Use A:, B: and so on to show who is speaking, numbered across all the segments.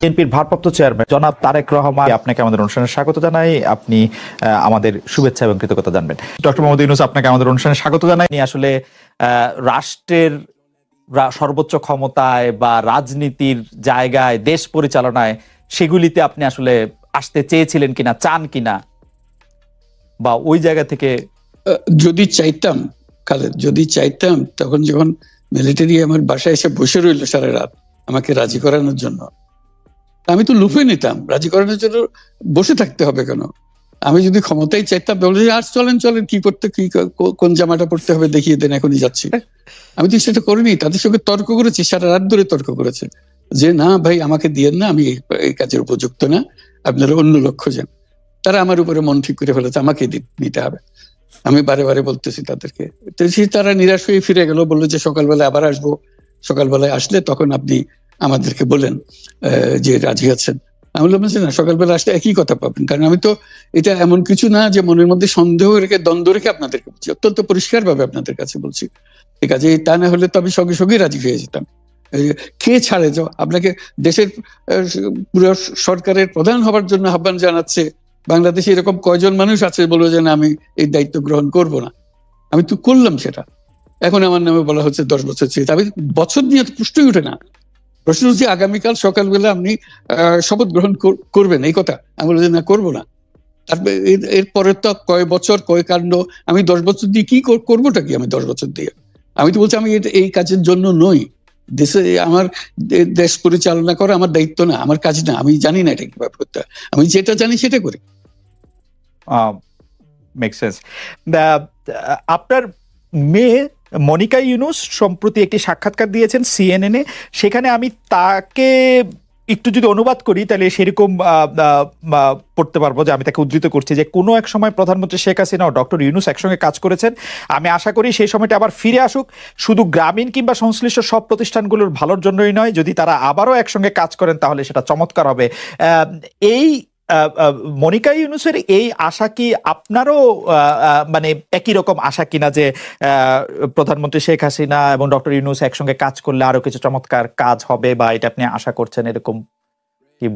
A: বিএনপির ভারপ্রাপ্ত চেয়ারম্যান জনাব তারেক রহমান, আপনাকে আমাদের অনুষ্ঠানে স্বাগত জানাই। আপনি আমাদের শুভেচ্ছা এবং কৃতজ্ঞতা জানবেন। ডক্টর মোহাম্মদ ইউনূস, আপনাকে আমাদের অনুষ্ঠানে স্বাগত জানাই। আসলে রাষ্ট্রের সর্বোচ্চ ক্ষমতায় বা রাজনীতির জায়গায়, দেশ পরিচালনায়, সেগুলিতে আপনি আসলে আসতে চেয়েছিলেন কিনা, চান কিনা, বা ওই জায়গা থেকে?
B: যদি চাইতাম খালেদ, যদি চাইতাম, তখন যখন মিলিটারি আমার বাসায় এসে বসে রইল সারা রাত আমাকে রাজি করানোর জন্য, আমি তো লুফে নিতাম। রাজি করানোর জন্য বসে থাকতে হবে কেন? আমি যদি ক্ষমতায় চাইতাম, বলে আর চলেন চলেন, কি করতে, কি কোন জামাটা পড়তে হবে দেখিয়ে দেন, এখনই যাচ্ছি। আমি তো সেটা করিনি। তাদের সঙ্গে তর্ক করেছি, সারা রাত ধরে তর্ক করেছে যে না ভাই, আমাকে দিয়েন না, আমি এই কাজের উপযুক্ত না, আপনারা অন্য লক্ষ্য যান। তারা আমার উপরে মন ঠিক করে ফেলেছে আমাকে নিতে হবে। আমি বারে বারে বলতেছি তাদেরকে, তারা নিরাশ হয়ে ফিরে গেল, বললো যে সকালবেলায় আবার আসবো, সকালবেলায় আসলে তখন আপনি আমাদেরকে বলেন যে রাজি আছেন। আমি বললাম না, সকালবেলা আসলে একই কথা পাবেন, কারণ আমি তো এটা এমন কিছু না যে মনের মধ্যে সন্দেহ রেখে, দ্বন্দ্ব রেখে আপনাদেরকে বলছি, অত্যন্ত পরিষ্কার ভাবে আপনাদের কাছে বলছি। ঠিক আছে, তা না হলে তো আমি সঙ্গে সঙ্গে রাজি হয়ে যেতাম। কে ছাড়ে যে আপনাকে দেশের পুরো সরকারের প্রধান হবার জন্য আহ্বান জানাচ্ছে? বাংলাদেশে এরকম কয়জন মানুষ আছে বলবো যে না, আমি এই দায়িত্ব গ্রহণ করব না? আমি তো করলাম সেটা। এখন আমার নামে বলা হচ্ছে 10 বছর চেয়ে। আমি বছর নিয়ে তো প্রশ্নই উঠে না। প্রশ্ন হচ্ছে আগামীকাল সকালবেলা আপনি শপথ গ্রহণ করবেন, এই কথা। আমি বলছি না, করবো না। তারপরে এরপরে তো কয় বছর, কয় কাণ্ড। আমি 10 বছর দিয়ে কি করবোটা কি? আমি 10 বছর দিয়ে, আমি তো বলছি আমি এই কাজের জন্য নই। দেশে আমার দেশ পরিচালনা করা আমার দায়িত্ব না, আমার কাজ না। আমি জানি না এটা কিভাবে করতে হয়। আমি যেটা জানি সেটা করি।
A: Make sense. আপনার মেয়ে মনিকা ইউনূস সম্প্রতি একটি সাক্ষাৎকার দিয়েছেন সিএনএন-এ। সেখানে আমি তাকে একটু যদি অনুবাদ করি তাহলে সেরকম পড়তে পারবো, যে আমি তাকে উদ্ধৃত করছি যে কোনো এক সময় প্রধানমন্ত্রী শেখ হাসিনা ও ডক্টর ইউনূস একসঙ্গে কাজ করেছেন। আমি আশা করি সেই সময়টা আবার ফিরে আসুক, শুধু গ্রামীণ কিংবা সংশ্লিষ্ট সব প্রতিষ্ঠানগুলোর ভালোর জন্যই নয়। যদি তারা আবারও একসঙ্গে কাজ করেন তাহলে সেটা চমৎকার হবে। এই মনিকা ইউনূসের এই আশা কি আপনারও মানে একই রকম আশা কিনা, যে প্রধানমন্ত্রী শেখ হাসিনা এবং ডক্টর ইউনূস একসঙ্গে কাজ করলে আরো কিছু চমৎকার কাজ হবে, বা এটা আপনি আশা করছেন এরকম কি?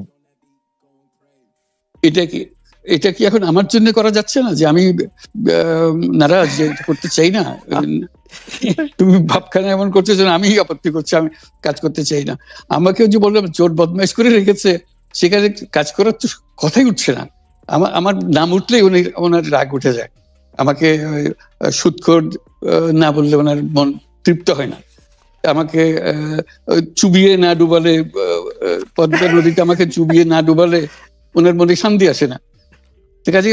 B: এটা কি এখন আমার জন্য করা যাচ্ছে না যে আমি নারাজ, যে করতে চাই না? তুমি ভাবখানা এমন করছো যে আমি আপত্তি করছি, আমি কাজ করতে চাই না। আমাকেও যে বললাম চোর বদমাইশ করে রেখেছে, সেখানে কাজ করার তো কথাই উঠছে না। আমার নাম উঠলেই ওনার রাগ উঠে যায়। আমাকে সুদখোর না বললে ওনার মন তৃপ্ত হয় না। আমাকে চুবিয়ে না ডুবালে, পদ্মা নদীতে আমাকে চুবিয়ে না ডুবালে ওনার মনে শান্তি আসে না। ঠিক আছে,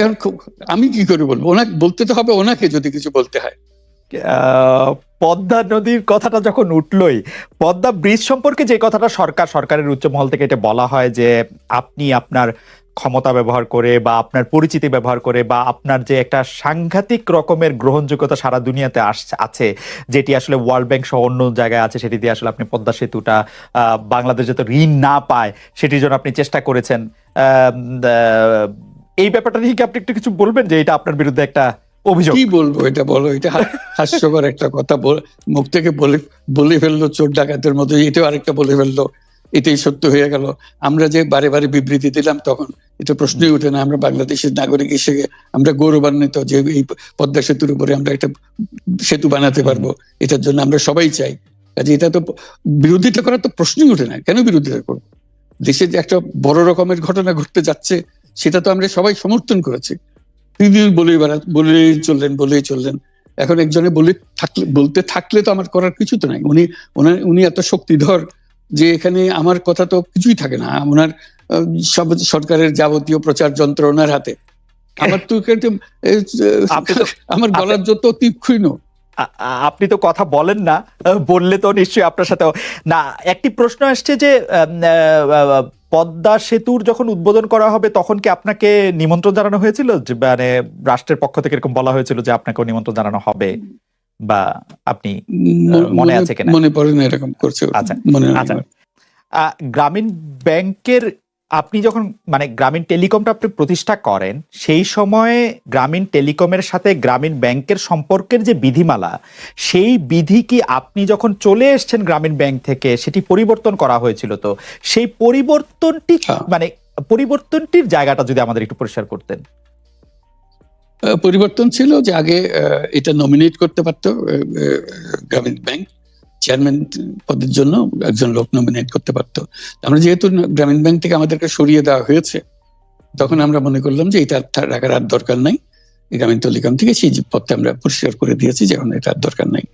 B: আমি কি করে বলবো? ওনাকে বলতে তো হবে, ওনাকে যদি কিছু বলতে হয়।
A: পদ্মা নদীর কথাটা যখন উঠলই, পদ্মা ব্রিজ সম্পর্কে যে কথাটা সরকারের উচ্চ মহল থেকে এটা বলা হয় যে আপনি আপনার ক্ষমতা ব্যবহার করে বা আপনার পরিচিতি ব্যবহার করে বা আপনার যে একটা সাংঘাতিক রকমের গ্রহণযোগ্যতা সারা দুনিয়াতে আছে, যেটি আসলে ওয়ার্ল্ড ব্যাংক সহ অন্য জায়গায় আছে, সেটি দিয়ে আসলে আপনি পদ্মা সেতুটা বাংলাদেশ যাতে ঋণ না পায় সেটির জন্য আপনি চেষ্টা করেছেন। এই ব্যাপারটা নিয়ে কি আপনি একটু কিছু বলবেন, যে এটা আপনার বিরুদ্ধে একটা অভিযোগ?
B: কি বলবো, এটা বলো। এটা হাস্যকর একটা কথা, মুখ থেকে বলে ফেললো চোর ডাকাতের মতো। এটাও আরেকটা বলে ফেললো, এটাই সত্য হয়ে গেল। আমরা যে বারে বারে বিবৃতি দিলাম, তখন এটা প্রশ্নই উঠে না। আমরা বাংলাদেশের নাগরিক হিসেবে আমরা গৌরবান্বিত যে এই পদ্মা সেতুর উপরে আমরা একটা সেতু বানাতে পারবো, এটার জন্য আমরা সবাই চাই। কাজে এটা তো বিরোধিতা করার তো প্রশ্নই উঠে না। কেন বিরোধিতা করবো? দেশে যে একটা বড় রকমের ঘটনা ঘটতে যাচ্ছে, সেটা তো আমরা সবাই সমর্থন করেছি। বলেই চললেন। এখন একজনে বলতে থাকলে তো আমার করার কিছু তো নাই। উনি এত শক্তিধর যে এখানে আমার কথা তো কিছুই থাকে না। ওনার সব সরকারের যাবতীয় প্রচার যন্ত্র ওনার হাতে। আমার তো আমার গলার যত তীক্ষ্ণ।
A: আপনি তো কথা বলেন না, বললে তো নিশ্চয়ই আপনার সাথে না। একটি প্রশ্ন আসছে যে পদ্মা সেতুর যখন উদ্বোধন করা হবে তখন কি আপনাকে নিমন্ত্রণ জানানো হয়েছিল? মানে রাষ্ট্রের পক্ষ থেকে এরকম বলা হয়েছিল যে আপনাকেও নিমন্ত্রণ জানানো হবে, বা আপনি মনে আছে কিনা?
B: মনে পড়ে না, এরকম করছে।
A: আচ্ছা, গ্রামীণ ব্যাংকের আপনি যখন মানে গ্রামীণ টেলিকমটা আপনি প্রতিষ্ঠা করেন, সেই সময়ে গ্রামীণ টেলিকমের সাথে গ্রামীণ ব্যাংকের সম্পর্কের যে বিধিমালা, সেই বিধি কি আপনি যখন চলে এসেছেন গ্রামীণ ব্যাংক থেকে সেটি পরিবর্তন করা হয়েছিল? তো সেই পরিবর্তনটি মানে পরিবর্তনটির জায়গাটা যদি আমাদের একটু পরিষ্কার করতেন।
B: পরিবর্তন ছিল যে আগে এটা নমিনেট করতে পারতো গ্রামীণ ব্যাংক, চেয়ারম্যান পদের জন্য একজন লোক নমিনেট করতে পারতো। আমরা যেহেতু গ্রামীণ ব্যাংক থেকে আমাদেরকে সরিয়ে দেওয়া হয়েছে, তখন আমরা মনে করলাম যে এটা রাখার আর দরকার নাই, গ্রামীণ টেলিকম থেকে সেই পদটা আমরা পরিষ্কার করে দিয়েছি, যখন এটা আর দরকার নাই।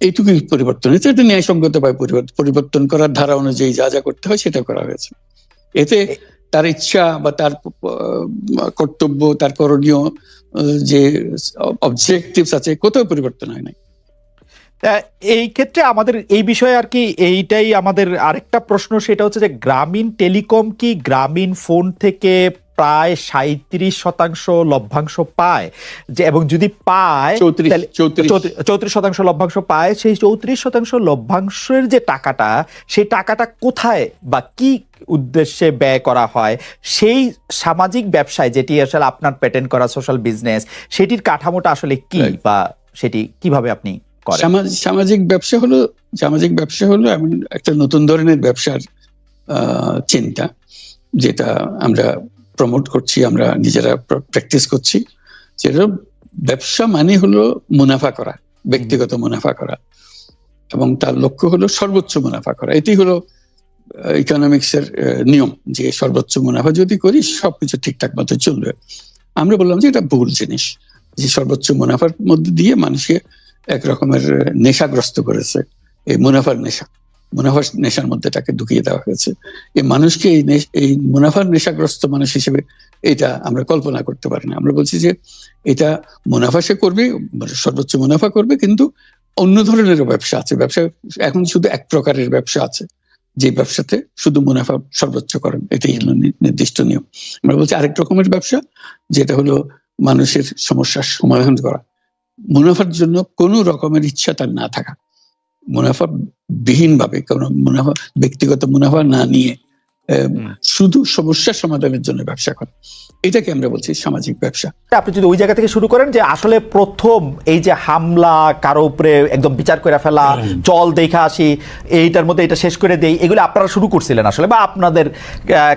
B: এইটুকুই পরিবর্তন হয়েছে। এটা ন্যায়সঙ্গত ভাবে পরিবর্তন করার ধারা অনুযায়ী যা যা করতে হয় সেটা করা হয়েছে। এতে তার ইচ্ছা বা তার কর্তব্য, তার করণীয় যে অবজেক্টিভস আছে, কোথাও পরিবর্তন হয় নাই।
A: এই ক্ষেত্রে আমাদের এই বিষয়ে আর কি এইটাই আমাদের আরেকটা প্রশ্ন, সেটা হচ্ছে যে গ্রামীণ টেলিকম কি গ্রামীণ ফোন থেকে প্রায় 37% লভ্যাংশ পায়, যে এবং যদি পায় 34% লভ্যাংশ পায়, সেই 34% লভ্যাংশের যে টাকাটা, সেই টাকাটা কোথায় বা কি উদ্দেশ্যে ব্যয় করা হয়? সেই সামাজিক ব্যবসায় যেটি আসলে আপনার প্যাটেন্ট করা সোশ্যাল বিজনেস, সেটির কাঠামোটা আসলে কি বা সেটি কিভাবে আপনি করেন?
B: সামাজিক ব্যবসা হলো এমন একটা নতুন ধরনের ব্যবসার চিন্তা, যেটা আমরা প্রমোট করছি, আমরা নিজেরা প্র্যাকটিস করছি। যেটা ব্যবসা মানে হলো মুনাফা করা, ব্যক্তিগত মুনাফা করা, এবং তার লক্ষ্য হলো সর্বোচ্চ মুনাফা করা। এটি হলো ইকোনমিক্স এর নিয়ম, যে সর্বোচ্চ মুনাফা যদি করি সবকিছু ঠিকঠাক মতো চলবে। আমরা বললাম যে এটা ভুল জিনিস, যে সর্বোচ্চ মুনাফার মধ্যে দিয়ে মানুষকে এক রকমের নেশাগ্রস্ত করেছে। এই মুনাফার নেশার মধ্যে তাকে ঢুকিয়ে দেওয়া হয়েছে। এই মানুষকে এই মুনাফার নেশাগ্রস্ত মানুষ হিসেবে এটা আমরা কল্পনা করতে পারি না। আমরা বলছি যে এটা মুনাফা সে করবে, সর্বোচ্চ মুনাফা করবে, কিন্তু অন্য ধরনের ব্যবসা আছে। ব্যবসা এখন শুধু এক প্রকারের ব্যবসা আছে, যে ব্যবসাতে শুধু মুনাফা সর্বোচ্চকরণ, এটাই হলো নির্দিষ্ট নিয়ম। আমরা বলছি আরেক রকমের ব্যবসা, যেটা হলো মানুষের সমস্যার সমাধান করা, মুনাফার জন্য কোনো রকমের ইচ্ছা তার না থাকা, মুনাফা বিহীন ভাবে, কোনো মুনাফা, ব্যক্তিগত মুনাফা না নিয়ে শুধু সমস্যার সমাধানের জন্য ব্যবসা করা, এটাকে আমরা বলছি সামাজিক ব্যবসা।
A: আপনি যদি ওই জায়গা থেকে শুরু করেন যে আসলে প্রথম এই যে হামলা, কারো উপরে একদম বিচার করে ফেলা, চল দেখা আসি, এইটার মধ্যে এটা শেষ করে দেই, এগুলো আপনারা শুরু করছিলেন আসলে, বা আপনাদের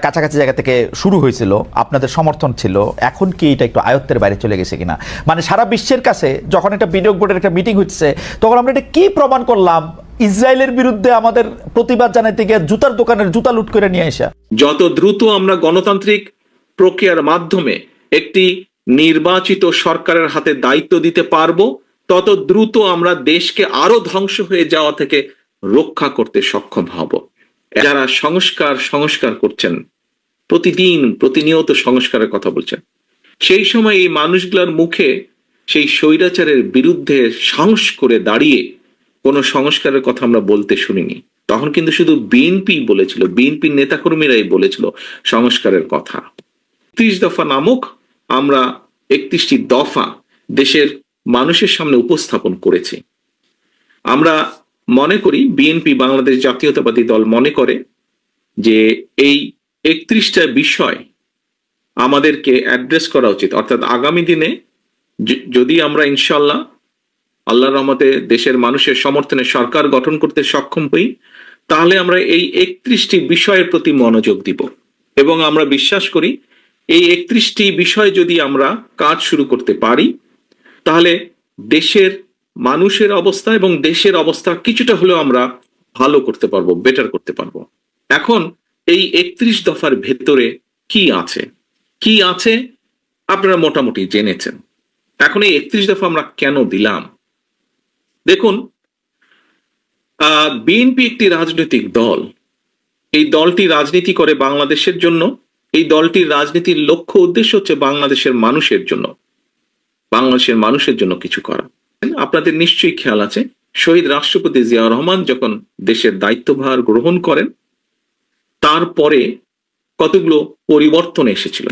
A: কাছাকাছি জায়গা থেকে শুরু হয়েছিল, আপনাদের সমর্থন ছিল। এখন কি এটা একটু আয়ত্তের বাইরে চলে গেছে কিনা? মানে সারা বিশ্বের কাছে যখন একটা বিনিয়োগ বোর্ডের একটা মিটিং হচ্ছে, তখন আমরা এটা কি প্রমাণ করলাম? ইসরায়েলের বিরুদ্ধে আমাদের প্রতিবাদ জানাইতে গিয়ে জুতার দোকানের জুতা লুট করে নিয়ে আসা।
C: যত দ্রুত আমরা গণতান্ত্রিক প্রক্রিয়ার মাধ্যমে একটি নির্বাচিত সরকারের হাতে দায়িত্ব দিতে পারবো, তত দ্রুত আমরা দেশকে আরো ধ্বংস হয়ে যাওয়া থেকে রক্ষা করতে সক্ষম হব। যারা সংস্কার করছেন, প্রতিনিয়ত সংস্কারের কথা বলছেন, সেই সময় এই মানুষগুলোর মুখে সেই স্বৈরাচারের বিরুদ্ধে সাহস করে দাঁড়িয়ে কোনো সংস্কারের কথা আমরা বলতে শুনিনি। তখন কিন্তু শুধু বিএনপি বলেছিল, বিএনপির নেতাকর্মীরাই বলেছিল সংস্কারের কথা। 31 দফা নামক আমরা 31টি দফা দেশের মানুষের সামনে উপস্থাপন করেছি। আমরা মনে করি, বিএনপি বাংলাদেশ জাতীয়তাবাদী দল মনে করে যে এই 31টা বিষয় আমাদেরকে অ্যাড্রেস করা উচিত। অর্থাৎ আগামী দিনে যদি আমরা ইনশাল্লাহ আল্লাহর রহমতে দেশের মানুষের সমর্থনে সরকার গঠন করতে সক্ষম হই, তাহলে আমরা এই 31টি বিষয়ের প্রতি মনোযোগ দিব। এবং আমরা বিশ্বাস করি এই 31টি বিষয় যদি আমরা কাজ শুরু করতে পারি, তাহলে দেশের মানুষের অবস্থা এবং দেশের অবস্থা কিছুটা হলেও আমরা ভালো করতে পারবো, বেটার করতে পারবো। এখন এই 31 দফার ভেতরে কি আছে আপনারা মোটামুটি জেনেছেন। এখন এই 31 দফা আমরা কেন দিলাম? দেখুন, বিএনপি একটি রাজনৈতিক দল। এই দলটি রাজনীতি করে বাংলাদেশের জন্য। এই দলটির রাজনীতির লক্ষ্য উদ্দেশ্য হচ্ছে বাংলাদেশের মানুষের জন্য কিছু করা। আপনাদের নিশ্চয়ই খেয়াল আছে, শহীদ রাষ্ট্রপতি জিয়াউর রহমান যখন দেশের দায়িত্বভার গ্রহণ করেন, তারপরে কতগুলো পরিবর্তন এসেছিল।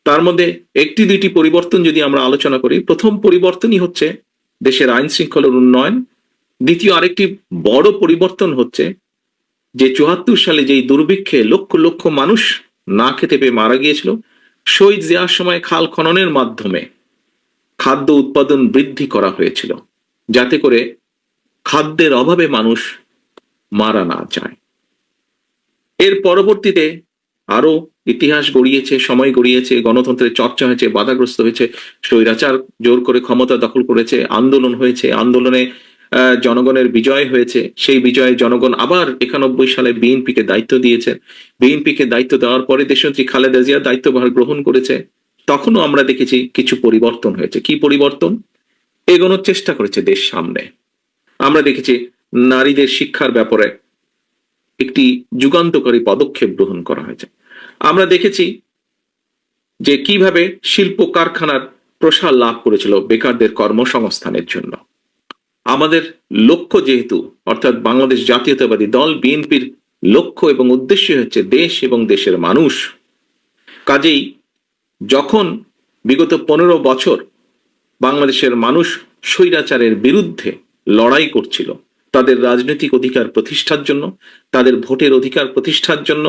C: তার মধ্যে একটি দুইটি পরিবর্তন যদি আমরা আলোচনা করি, প্রথম পরিবর্তনই হচ্ছে দেশের আইন শৃঙ্খলার উন্নয়ন। দ্বিতীয় আরেকটি বড় পরিবর্তন হচ্ছে যে ৭৪ সালে যেই দুর্ভিক্ষে লক্ষ লক্ষ মানুষ না খেতে পেয়ে মারা গিয়েছিল, শহীদ জিয়ার সময় খাল খননের মাধ্যমে খাদ্য উৎপাদন বৃদ্ধি করা হয়েছিল, যাতে করে খাদ্যের অভাবে মানুষ মারা না যায়। এর পরবর্তীতে আরো ইতিহাস গড়িয়েছে, সময় গড়িয়েছে, গণতন্ত্রের চর্চা হয়েছে, বাধাগ্রস্ত হয়েছে, স্বৈরাচার জোর করে ক্ষমতা দখল করেছে, আন্দোলন হয়েছে, আন্দোলনে জনগণের বিজয় হয়েছে। সেই বিজয়ে জনগণ আবার ৯১ সালে বিএনপিকে দায়িত্ব দিয়েছে। বিএনপিকে দায়িত্ব দেওয়ার পরে দেশনেত্রী খালেদা জিয়া দায়িত্বভার গ্রহণ করেছে। তখনও আমরা দেখেছি কিছু পরিবর্তন হয়েছে। কি পরিবর্তন? এগোনোর চেষ্টা করেছে দেশ সামনে। আমরা দেখেছি নারীদের শিক্ষার ব্যাপারে একটি যুগান্তকারী পদক্ষেপ গ্রহণ করা হয়েছে। আমরা দেখেছি যে কিভাবে শিল্প কারখানার প্রসার লাভ করেছিল বেকারদের কর্মসংস্থানের জন্য। আমাদের লক্ষ্য যেহেতু, অর্থাৎ বাংলাদেশ জাতীয়তাবাদী দল বিএনপির লক্ষ্য এবং উদ্দেশ্য হচ্ছে দেশ এবং দেশের মানুষ, কাজেই যখন বিগত ১৫ বছর বাংলাদেশের মানুষ স্বৈরাচারের বিরুদ্ধে লড়াই করছিল, তাদের রাজনৈতিক অধিকার প্রতিষ্ঠার জন্য, তাদের ভোটের অধিকার প্রতিষ্ঠার জন্য,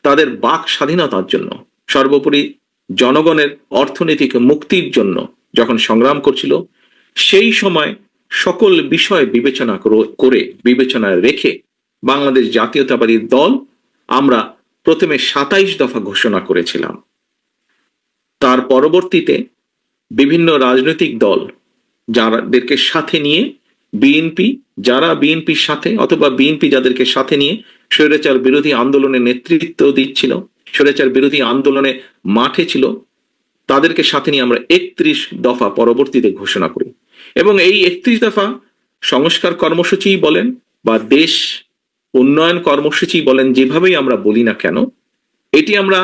C: তাদের বাক স্বাধীনতার জন্য, সর্বোপরি জনগণের অর্থনৈতিক মুক্তির জন্য যখন সংগ্রাম করছিল, সেই সময় সকল বিষয় বিবেচনায় রেখে বাংলাদেশ জাতীয়তাবাদী দল আমরা প্রথমে ২৭ দফা ঘোষণা করেছিলাম। তার পরবর্তীতে বিভিন্ন রাজনৈতিক দল যাদেরকে সাথে নিয়ে যারা বিএনপির সাথে অথবা বিএনপি যাদেরকে সাথে নিয়ে স্বৈরাচার বিরোধী আন্দোলনে নেতৃত্ব দিচ্ছিল, স্বৈরাচার বিরোধী আন্দোলনে মাঠে ছিল, তাদেরকে সাথে নিয়ে আমরা ৩১ দফা পরবর্তীতে ঘোষণা করি। এবং এই ৩১ দফা সংস্কার কর্মসূচি বলেন বা দেশ উন্নয়ন কর্মসূচি বলেন, যেভাবেই আমরা বলি না কেন, এটি আমরা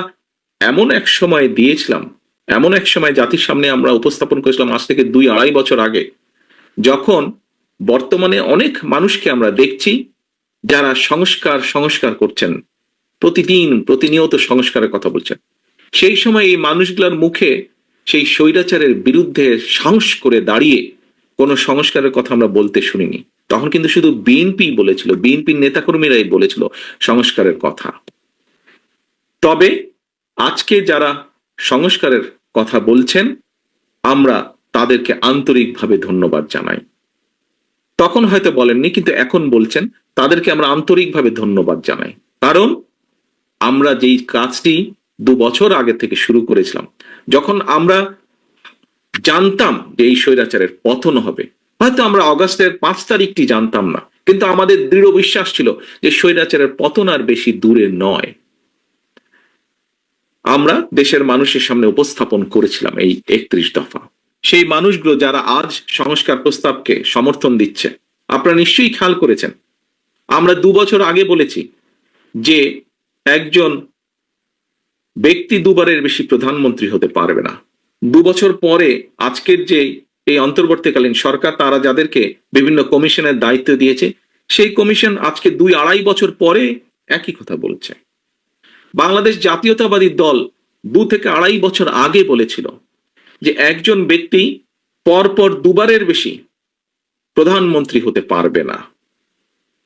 C: এমন এক সময় দিয়েছিলাম, এমন এক সময় জাতির সামনে আমরা উপস্থাপন করেছিলাম আজ থেকে ২-২.৫ বছর আগে, যখন বর্তমানে অনেক মানুষকে আমরা দেখছি যারা সংস্কার করছেন, প্রতিনিয়ত সংস্কারের কথা বলছেন। সেই সময় এই মানুষগুলোর মুখে সেই স্বৈরাচারের বিরুদ্ধে সাহস করে দাঁড়িয়ে কোনো সংস্কারের কথা আমরা বলতে শুনিনি। তখন কিন্তু শুধু বিএনপি বলেছিল, বিএনপির নেতাকর্মীরাই বলেছিল সংস্কারের কথা। তবে আজকে যারা সংস্কারের কথা বলছেন, আমরা তাদেরকে আন্তরিকভাবে ধন্যবাদ জানাই। তখন হয়তো বলেননি, কিন্তু এখন বলছেন, তাদেরকে আমরা আন্তরিকভাবে ধন্যবাদ জানাই। কারণ আমরা যেই কাজটি ২ বছর আগে থেকে শুরু করেছিলাম, যখন আমরা জানতাম যে এই স্বৈরাচারের পতন হবে, হয়তো আমরা অগাস্টের ৫ তারিখটি জানতাম না, কিন্তু আমাদের দৃঢ় বিশ্বাস ছিল যে স্বৈরাচারের পতন আর বেশি দূরে নয়। আমরা দেশের মানুষের সামনে উপস্থাপন করেছিলাম এই ৩১ দফা। সেই মানুষগুলো যারা আজ সংস্কার প্রস্তাবকে সমর্থন দিচ্ছে, আপনারা নিশ্চয়ই খেয়াল করেছেন, আমরা ২ বছর আগে বলেছি যে একজন ব্যক্তি ২ বারের বেশি প্রধানমন্ত্রী হতে পারবে না। ২ বছর পরে আজকের যে এই অন্তর্বর্তীকালীন সরকার, তারা যাদেরকে বিভিন্ন কমিশনের দায়িত্ব দিয়েছে, সেই কমিশন আজকে ২-২.৫ বছর পরে একই কথা বলছে। বাংলাদেশ জাতীয়তাবাদী দল ২ থেকে ২.৫ বছর আগে বলেছিল যে একজন ব্যক্তি পরপর ২ বারের বেশি প্রধানমন্ত্রী হতে পারবে না।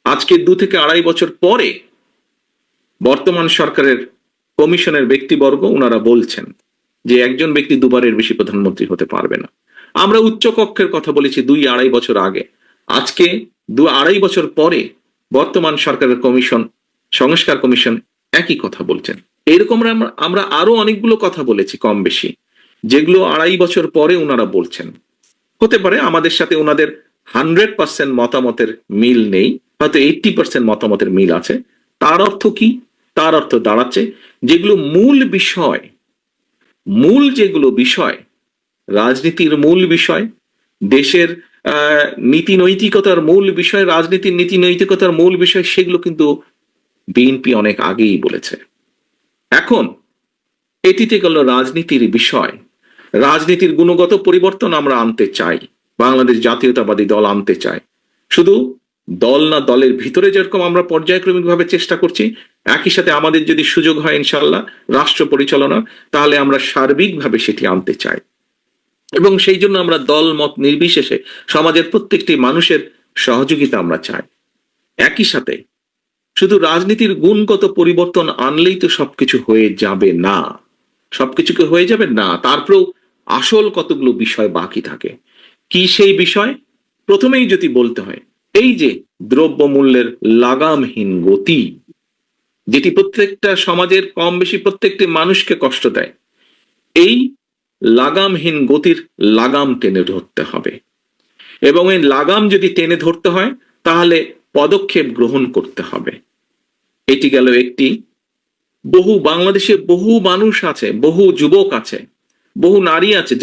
C: আজকে ২ থেকে ২.৫ বছর পরে বর্তমান সরকারের কমিশনের ব্যক্তিবর্গ ওনারা বলছেন যে একজন ব্যক্তি ২ বারের বেশি প্রধানমন্ত্রী হতে পারবে না। আমরা উচ্চ কক্ষের কথা বলেছি ২-২.৫ বছর আগে। আজকে ২-২.৫ বছর পরে বর্তমান সরকারের কমিশন, সংস্কার কমিশন একই কথা বলছেন। এরকম আমরা আরো অনেকগুলো কথা বলেছি কম বেশি, যেগুলো ২.৫ বছর পরে ওনারা বলছেন। হতে পারে আমাদের সাথে ওনাদের 100% মতামতের মিল নেই, হয়তো 80% মতামতের মিল আছে। তার অর্থ কি? তার অর্থ দাঁড়াচ্ছে যেগুলো যেগুলো বিষয়, রাজনীতির মূল বিষয়, দেশের নীতি নৈতিকতার মূল বিষয়, রাজনীতির নীতি নৈতিকতার মূল বিষয়, সেগুলো কিন্তু বিএনপি অনেক আগেই বলেছে। এখন এটিতে গেল রাজনীতির বিষয়। রাজনীতির গুণগত পরিবর্তন আমরা আনতে চাই, বাংলাদেশ জাতীয়তাবাদী দল আনতে চায়। শুধু দল না, দলের ভিতরে যেরকম আমরা পর্যায়ক্রমিকভাবে চেষ্টা করছি, একই সাথে আমাদের যদি সুযোগ হয় ইনশাআল্লাহ রাষ্ট্র পরিচালনা, তাহলে আমরা সার্বিকভাবে সেটি আনতে চাই। এবং সেই জন্য আমরা দল মত নির্বিশেষে সমাজের প্রত্যেকটি মানুষের সহযোগিতা আমরা চাই। একই সাথে শুধু রাজনীতির গুণগত পরিবর্তন আনলেই তো সবকিছু হয়ে যাবে না, সবকিছুকে হয়ে যাবে না, তারপরেও আসল কতগুলো বিষয় বাকি থাকে। কি সেই বিষয়? প্রথমেই যদি বলতে হয়, এই যে দ্রব্যমূল্যের লাগামহীন গতি, যেটি প্রত্যেকটা সমাজের কম বেশি প্রত্যেকটি মানুষকে কষ্ট দেয়, এই লাগামহীন গতির লাগাম টেনে ধরতে হবে। এবং এই লাগাম যদি টেনে ধরতে হয় তাহলে পদক্ষেপ গ্রহণ করতে হবে। এটি গেল একটি। বাংলাদেশে বহু মানুষ আছে, বহু যুবক আছে, বহু নারী আছে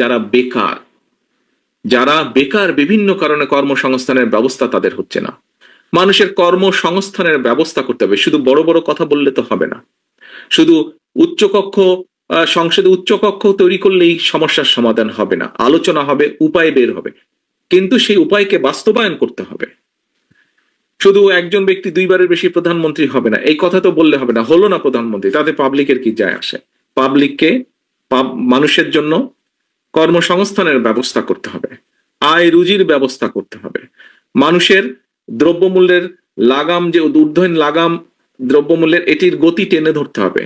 C: যারা বেকার বিভিন্ন কারণে কর্মসংস্থানের ব্যবস্থা তাদের হচ্ছে না। মানুষের কর্মসংস্থানের ব্যবস্থা করতে হবে। শুধু বড় বড় কথা বললে তো হবে না, শুধু উচ্চকক্ষ সংসদে উচ্চকক্ষ তৈরি করলেই সমস্যার সমাধান হবে না। আলোচনা হবে, উপায় বের হবে, কিন্তু সেই উপায়কে বাস্তবায়ন করতে হবে। শুধু একজন ব্যক্তি দুইবারের বেশি প্রধানমন্ত্রী হবে না এই কথা তো বললে হবে না। হলো না প্রধানমন্ত্রী, তাতে পাবলিকের কি যায় আসে? পাবলিককে, মানুষের জন্য কর্মসংস্থানের ব্যবস্থা করতে হবে, আয় রুজির ব্যবস্থা করতে হবে। মানুষের দ্রব্যমূল্যের লাগাম, যে ঊর্ধ্বহীন লাগাম দ্রব্যমূল্যের, এটির গতি টেনে ধরতে হবে।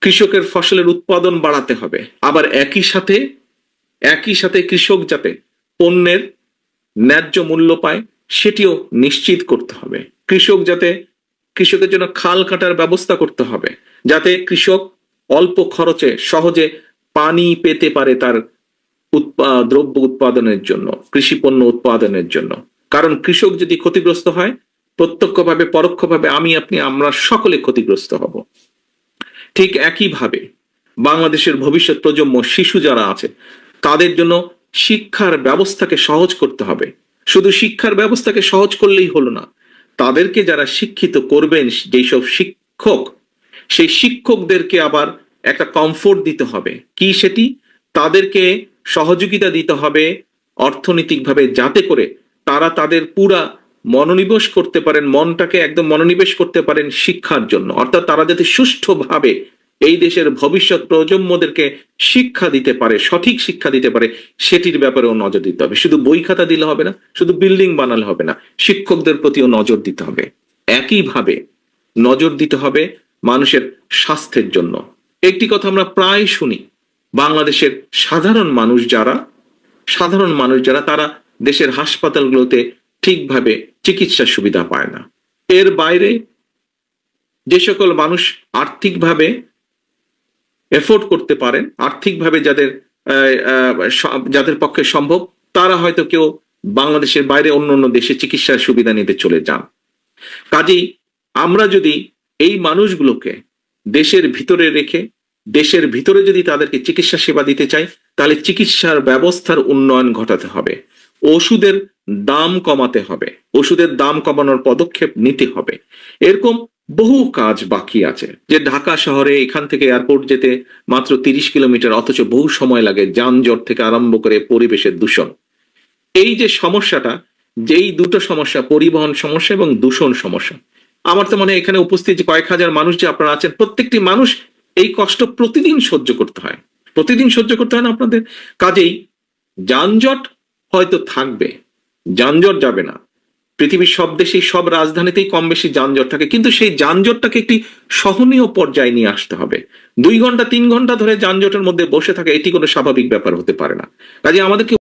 C: কৃষকের ফসলের উৎপাদন বাড়াতে হবে। আবার একই সাথে কৃষক যাতে পণ্যের ন্যায্য মূল্য পায় সেটিও নিশ্চিত করতে হবে। কৃষকের জন্য খাল কাটার ব্যবস্থা করতে হবে, যাতে কৃষক অল্প খরচে সহজে পানি পেতে পারে তার দ্রব্য উৎপাদনের জন্য, কৃষি পণ্য উৎপাদনের জন্য। কারণ কৃষক যদি ক্ষতিগ্রস্ত হয়, প্রত্যক্ষভাবে পরোক্ষভাবে আমরা সকলে ক্ষতিগ্রস্ত হব। ঠিক একইভাবে বাংলাদেশের ভবিষ্যৎ প্রজন্ম, শিশু যারা আছে, তাদের জন্য শিক্ষার ব্যবস্থাকে সহজ করতে হবে। শুধু শিক্ষার ব্যবস্থাকে সহজ করলেই হলো না, তাদেরকে যারা শিক্ষিত করবেন, যেসব শিক্ষক, সেই শিক্ষকদেরকে আবার একটা কমফোর্ট দিতে হবে। কি সেটি? তাদেরকে সহযোগিতা দিতে হবে অর্থনৈতিকভাবে, যাতে করে তারা তাদের পুরা মনোনিবেশ করতে পারেন, মনটাকে একদম মনোনিবেশ করতে পারেন শিক্ষার জন্য। অর্থাৎ তারা যাতে সুষ্ঠুভাবে এই দেশের ভবিষ্যৎ প্রজন্মদেরকে শিক্ষা দিতে পারে, সঠিক শিক্ষা দিতে পারে, সেটির ব্যাপারেও নজর দিতে হবে। শুধু বই খাতা দিলে হবে না, শুধু বিল্ডিং বানালে হবে না, শিক্ষকদের প্রতিও নজর দিতে হবে। একইভাবে নজর দিতে হবে মানুষের স্বাস্থ্যের জন্য। একটি কথা আমরা প্রায় শুনি, বাংলাদেশের সাধারণ মানুষ যারা তারা দেশের হাসপাতালগুলোতে ঠিকভাবে চিকিৎসা সুবিধা পায় না। এর বাইরে যে সকল মানুষ আর্থিকভাবে এফোর্ড করতে পারেন, আর্থিকভাবে যাদের পক্ষে সম্ভব, তারা হয়তো কেউ বাংলাদেশের বাইরে অন্য দেশে চিকিৎসার সুবিধা নিতে চলে যান। কাজেই আমরা যদি এই মানুষগুলোকে দেশের ভিতরে রেখে, দেশের ভিতরে যদি তাদেরকে চিকিৎসা সেবা দিতে চাই, তাহলে চিকিৎসার ব্যবস্থার উন্নয়ন ঘটাতে হবে, ওষুধের দাম কমাতে হবে, ওষুধের দাম কমানোর পদক্ষেপ নিতে হবে। এরকম বহু কাজ বাকি আছে। যে ঢাকা শহরে এখান থেকে এয়ারপোর্ট যেতে মাত্র 30 কিলোমিটার, অথচ বহু সময় লাগে, যানজট থেকে আরম্ভ করে পরিবেশের দূষণ। এই যে সমস্যাটা, যেই দুটো সমস্যা, পরিবহন সমস্যা এবং দূষণ সমস্যা, আমার তো মনে হয় এখানে উপস্থিত যে কয়েক হাজার মানুষ যে আপনারা আছেন, প্রত্যেকটি মানুষ এই কষ্ট প্রতিদিন সহ্য করতে হয় না আপনাদের। কাজেই যানজট হয়তো থাকবে, যানজট যাবে না। পৃথিবীর সব দেশেই, সব রাজধানীতেই কম বেশি যানজট থাকে, কিন্তু সেই যানজটটাকে একটি সহনীয় পর্যায়ে নিয়ে আসতে হবে। 2 ঘন্টা 3 ঘন্টা ধরে যানজটের মধ্যে বসে থাকে, এটি কোনো স্বাভাবিক ব্যাপার হতে পারে না। কাজে আমাদেরকে